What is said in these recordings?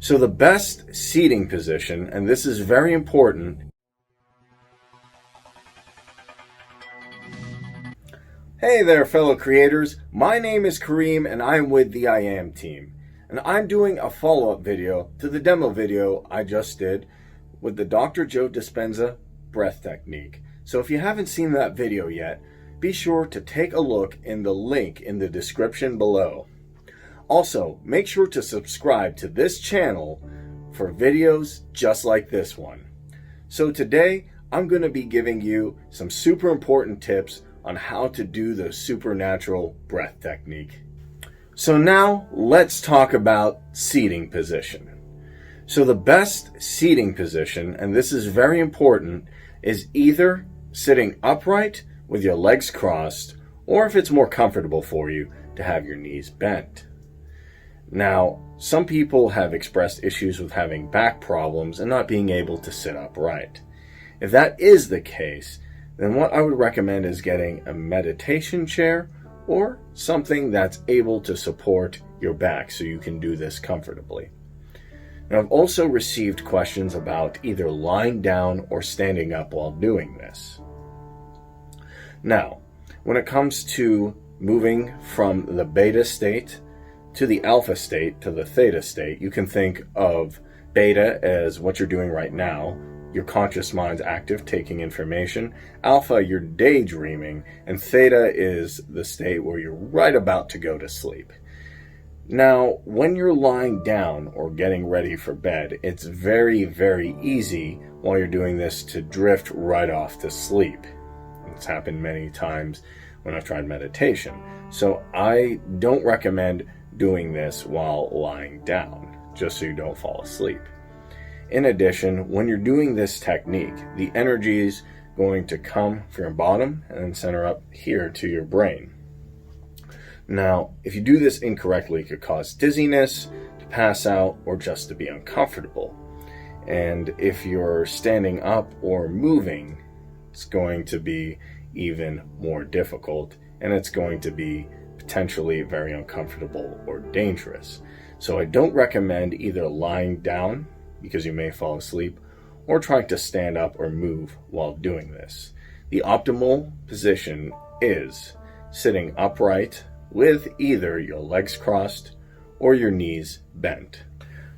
So the best seating position, and this is very important. Hey there, fellow creators. My name is Kareem and I'm with the I Am team. And I'm doing a follow-up video to the demo video I just did with the Dr. Joe Dispenza breath technique. So if you haven't seen that video yet, be sure to take a look in the link in the description below. Also, make sure to subscribe to this channel for videos just like this one. So today, I'm going to be giving you some super important tips on how to do the supernatural breath technique. So now, let's talk about seating position. So the best seating position, and this is very important, is either sitting upright with your legs crossed, or if it's more comfortable for you, to have your knees bent. Now, some people have expressed issues with having back problems and not being able to sit upright. If that is the case, then what I would recommend is getting a meditation chair or something that's able to support your back so you can do this comfortably. Now, I've also received questions about either lying down or standing up while doing this. Now, when it comes to moving from the beta state to the alpha state to the theta state, you can think of beta as what you're doing right now. Your conscious mind's active, taking information. Alpha, you're daydreaming. And theta is the state where you're right about to go to sleep. Now, when you're lying down or getting ready for bed, it's very, very easy while you're doing this to drift right off to sleep. It's happened many times when I've tried meditation. So I don't recommend doing this while lying down, just so you don't fall asleep. In addition, when you're doing this technique, the energy is going to come from your bottom and then center up here to your brain. Now, if you do this incorrectly, it could cause dizziness, to pass out, or just to be uncomfortable. And if you're standing up or moving, it's going to be even more difficult, and it's going to be potentially very uncomfortable or dangerous. So I don't recommend either lying down, because you may fall asleep, or trying to stand up or move while doing this. The optimal position is sitting upright with either your legs crossed or your knees bent.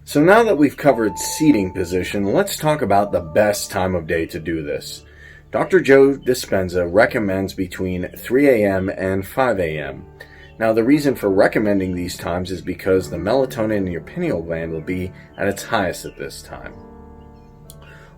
So now that we've covered seating position, let's talk about the best time of day to do this. Dr. Joe Dispenza recommends between 3 a.m. and 5 a.m. Now, the reason for recommending these times is because the melatonin in your pineal gland will be at its highest at this time.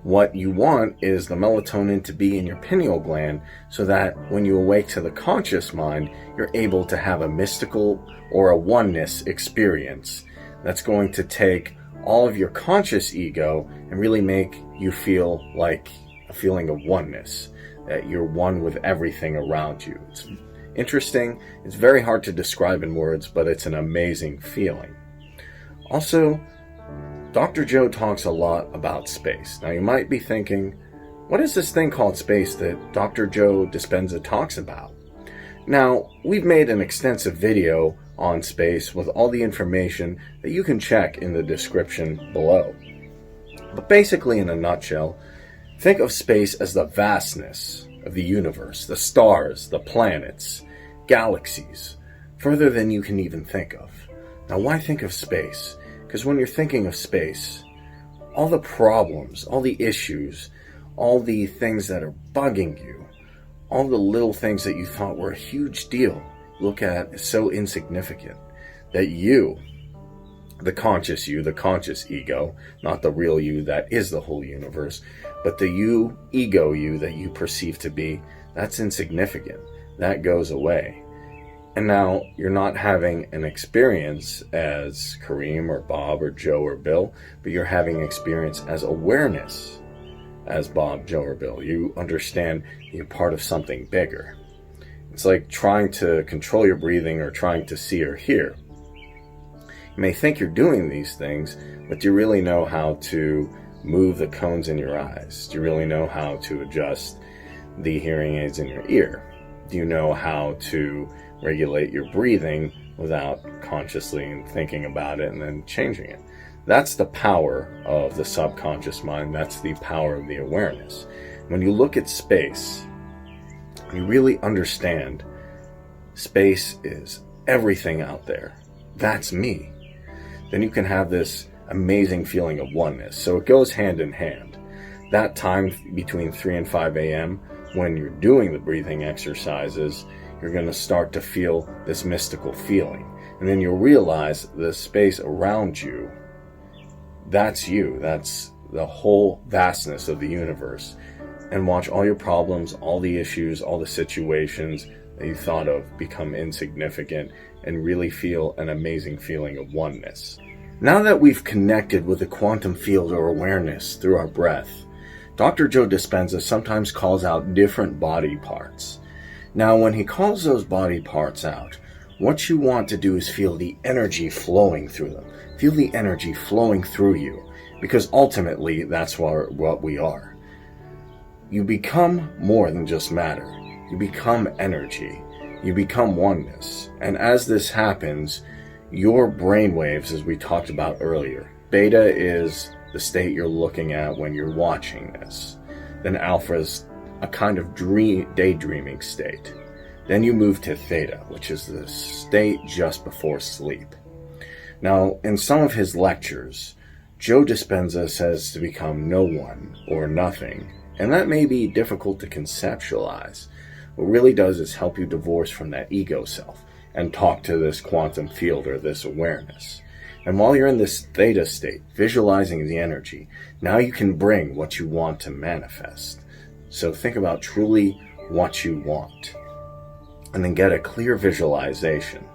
What you want is the melatonin to be in your pineal gland so that when you awake to the conscious mind, you're able to have a mystical or a oneness experience that's going to take all of your conscious ego and really make you feel like a feeling of oneness, that you're one with everything around you. It's interesting. It's very hard to describe in words, but it's an amazing feeling. Also, Dr. Joe talks a lot about space. Now, you might be thinking, what is this thing called space that Dr. Joe Dispenza talks about? Now, we've made an extensive video on space with all the information that you can check in the description below. But basically, in a nutshell, think of space as the vastness of the universe, the stars, the planets, galaxies, further than you can even think of. Now, why think of space? Because when you're thinking of space, all the problems, all the issues, all the things that are bugging you, all the little things that you thought were a huge deal, look at as so insignificant that you, the conscious ego, not the real you that is the whole universe, but the you, ego you that you perceive to be, that's insignificant. That goes away. And now you're not having an experience as Kareem or Bob or Joe or Bill, but you're having experience as awareness as Bob, Joe, or Bill. You understand you're part of something bigger. It's like trying to control your breathing or trying to see or hear. You may think you're doing these things, but do you really know how to move the cones in your eyes? Do you really know how to adjust the hearing aids in your ear? Do you know how to regulate your breathing without consciously thinking about it and then changing it? That's the power of the subconscious mind. That's the power of the awareness. When you look at space, you really understand space is everything out there. That's me. Then you can have this amazing feeling of oneness. So it goes hand in hand. That time between 3 and 5 a.m., when you're doing the breathing exercises, you're going to start to feel this mystical feeling. And then you'll realize the space around you, that's you. That's the whole vastness of the universe. And watch all your problems, all the issues, all the situations that you thought of become insignificant, and really feel an amazing feeling of oneness. Now that we've connected with the quantum field or awareness through our breath, Dr. Joe Dispenza sometimes calls out different body parts. Now, when he calls those body parts out, what you want to do is feel the energy flowing through them. Feel the energy flowing through you, because ultimately that's what we are. You become more than just matter. You become energy. You become oneness. And as this happens, your brain waves, as we talked about earlier, beta is the state you're looking at when you're watching this. Then alpha is a kind of daydreaming state. Then you move to theta, which is the state just before sleep. Now, in some of his lectures, Joe Dispenza says to become no one or nothing, and that may be difficult to conceptualize. What it really does is help you divorce from that ego self and talk to this quantum field or this awareness. And while you're in this theta state, visualizing the energy, now you can bring what you want to manifest. So think about truly what you want, and then get a clear visualization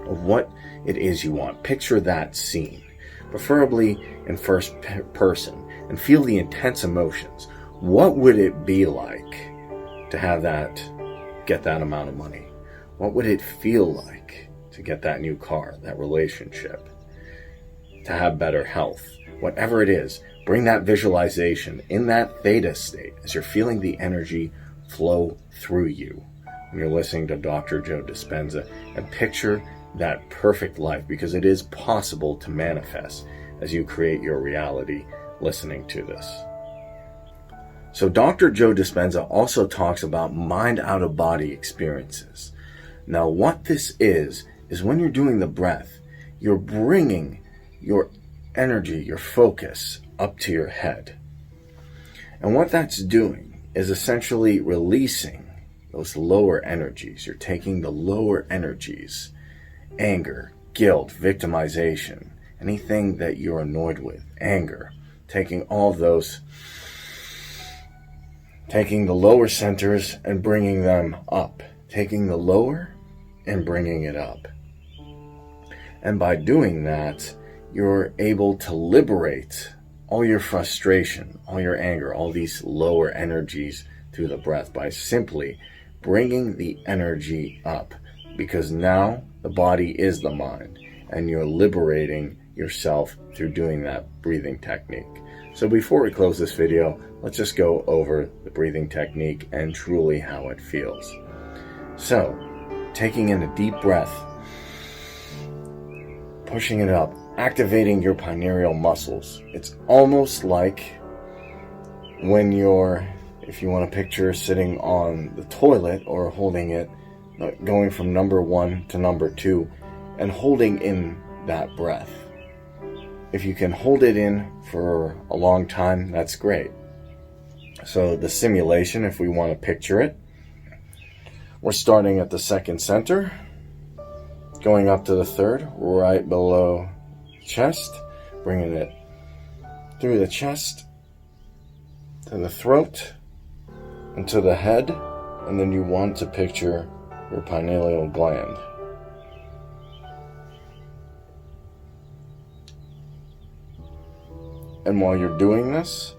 of what it is you want. Picture that scene, preferably in first person, and feel the intense emotions. What would it be like to have that, get that amount of money? What would it feel like to get that new car, that relationship, to have better health? Whatever it is, bring that visualization in that theta state as you're feeling the energy flow through you when you're listening to Dr. Joe Dispenza, and picture that perfect life, because it is possible to manifest as you create your reality listening to this. So Dr. Joe Dispenza also talks about mind out of body experiences. Now what this is when you're doing the breath, you're bringing your energy, your focus up to your head. And what that's doing is essentially releasing those lower energies. You're taking the lower energies, anger, guilt, victimization, anything that you're annoyed with, anger, taking all of those, taking the lower centers and bringing them up, taking the lower and bringing it up. And by doing that, you're able to liberate all your frustration, all your anger, all these lower energies through the breath by simply bringing the energy up, because now the body is the mind and you're liberating yourself through doing that breathing technique. So before we close this video, let's just go over the breathing technique and truly how it feels. So, taking in a deep breath, pushing it up, activating your pineal muscles. It's almost like when you're, if you want to picture sitting on the toilet or holding it, going from number 1 to number 2 and holding in that breath. If you can hold it in for a long time, that's great. So the simulation, if we want to picture it, we're starting at the second center, going up to the third, right below chest, bringing it through the chest to the throat and to the head, and then you want to picture your pineal gland. And while you're doing this,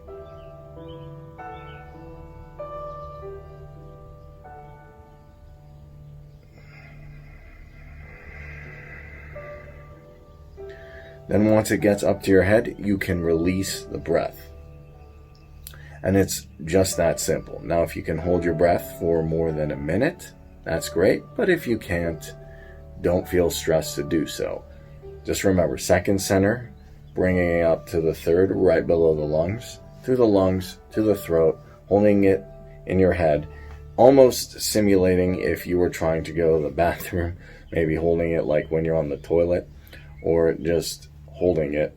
then once it gets up to your head, you can release the breath. And it's just that simple. Now, if you can hold your breath for more than a minute, that's great. But if you can't, don't feel stressed to do so. Just remember, second center, bringing it up to the third, right below the lungs, through the lungs, to the throat, holding it in your head, almost simulating if you were trying to go to the bathroom, maybe holding it like when you're on the toilet, or just holding it.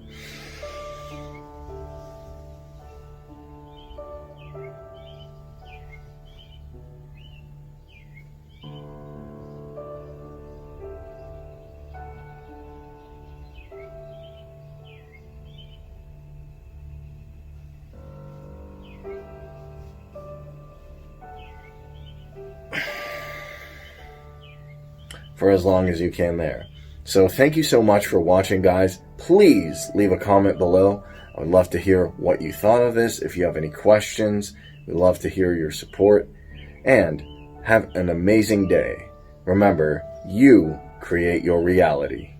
For as long as you can there. So thank you so much for watching, guys. Please leave a comment below. I would love to hear what you thought of this. If you have any questions, we'd love to hear your support. And have an amazing day. Remember, you create your reality.